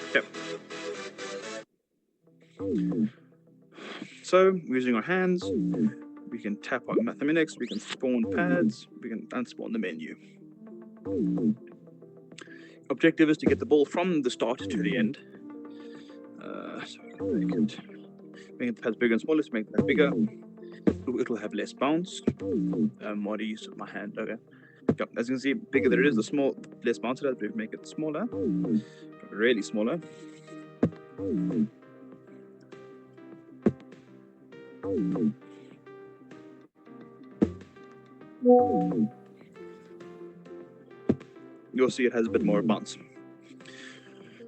Okay. So, using our hands, we can tap on mathematics, we can spawn pads, we can unspawn the menu. Objective is to get the ball from the start to the end. So we can make the pads bigger and smaller, so make that bigger. It'll have less bounce. What do you use with my hand? Okay. Yep. As you can see, bigger there is, the less bounce it has, but we make it smaller. Really smaller. You'll see it has a bit more bounce.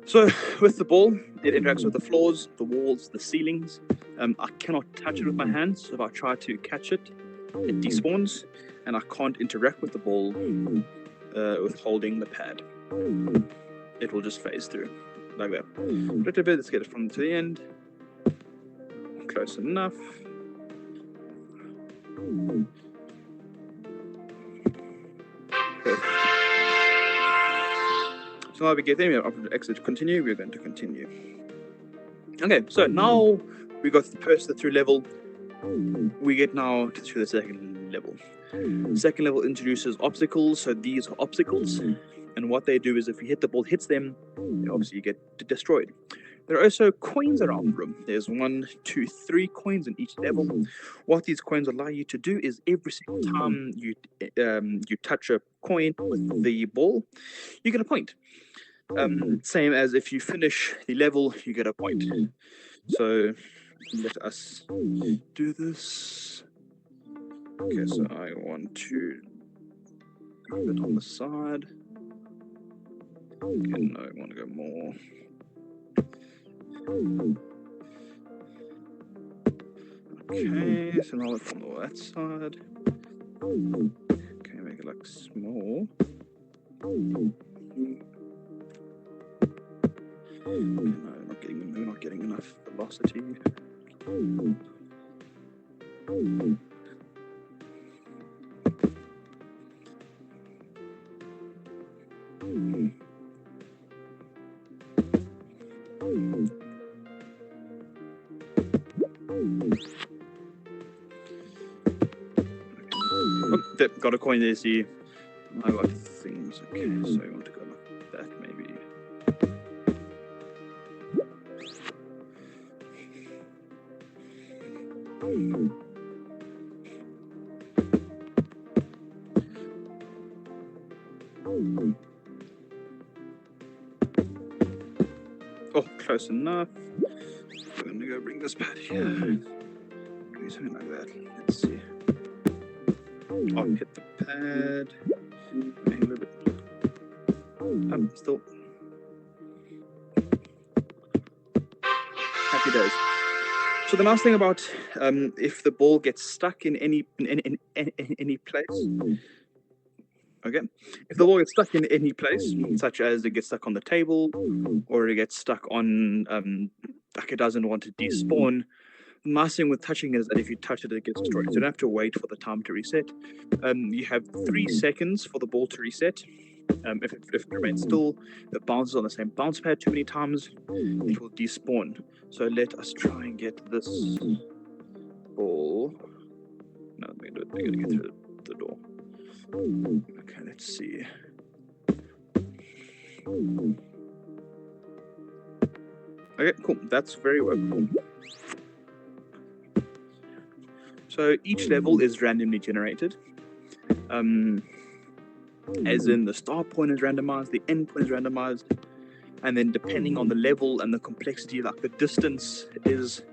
So with the ball, it interacts with the floors, the walls, the ceilings. I cannot touch it with my hands, so if I try to catch it, it despawns, and I can't interact with the ball with holding the pad. It will just phase through, like that. Let's get it from to the end. Close enough. Perfect. So now we get there, we exit continue, we're going to continue. Okay, so now we got the through level. We get now to the second level. Second level introduces obstacles, so these are obstacles, and what they do is if you hit the ball, hits them, obviously you get destroyed. There are also coins around the room. There's 1, 2, 3 coins in each level. What these coins allow you to do is every single time you touch a coin with the ball, you get a point. Same as if you finish the level, you get a point. So let us do this. Okay, so I want to move it on the side. Okay, no, I want to go more. Okay, so now it's on that side. Okay, make it like small. Okay, no, we're not getting enough velocity. Oh, got a coin there, see. I got things. Okay, so I want to go like that, maybe. Oh, close enough. I'm gonna go bring this pad here. Do something like that. Let's see. Oh, hit the pad. Maybe a little bit. Still. Happy days. So the nice thing about if the ball gets stuck in any place, okay, if the ball gets stuck in any place, such as it gets stuck on the table, or it gets stuck on like it doesn't want to despawn. The nice thing with touching is that if you touch it, it gets destroyed. So you don't have to wait for the time to reset. You have 3 seconds for the ball to reset. If it remains still, it bounces on the same bounce pad too many times, it will despawn. So let us try and get this ball. No, we're going to get through the door. Okay, let's see. Okay, cool. That's very workable. So each level is randomly generated. As in the start point is randomized, the end point is randomized, and then depending on the level and the complexity, like the distance is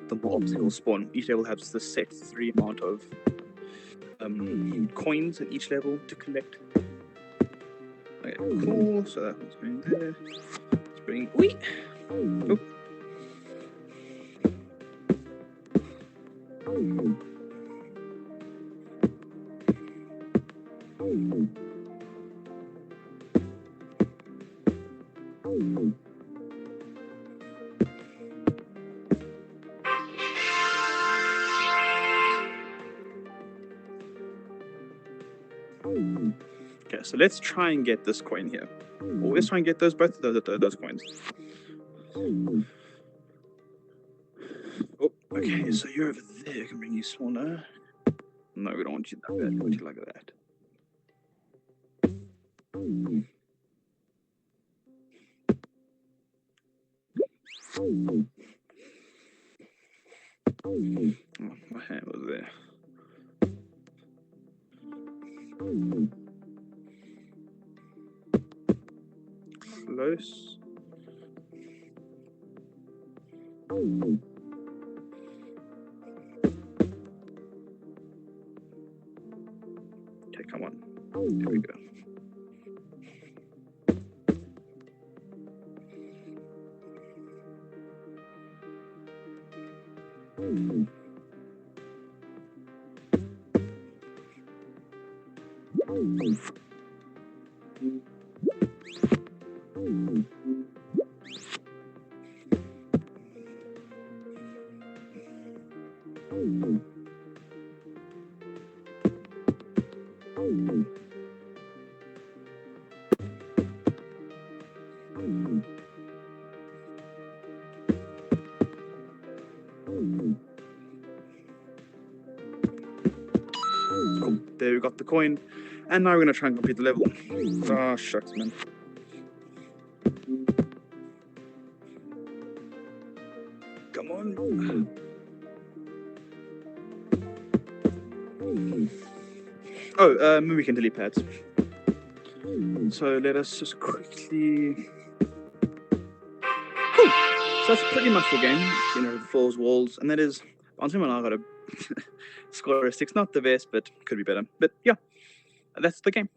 the more obstacles spawn. Each level has the set 3 amount of coins at each level to collect. Okay, cool. So that one's going there. Let's bring. Wee! Oh. Okay, so let's try and get this coin here. Or let's try and get both of those coins. Oh, okay, so you're over there. I can bring you smaller. No, we don't want you that bad. We want you like that. Oh, my hand was there. Close. Okay, come on. Here we go. Cool. There we got the coin. And now we're going to try and complete the level. Ah, shucks, man. Come on. Oh, maybe we can delete pads. So let us just quickly... Cool. So that's pretty much the game. You know, falls, walls, and that is... On him and I got a score of 6. Not the best, but could be better. But yeah, that's the game.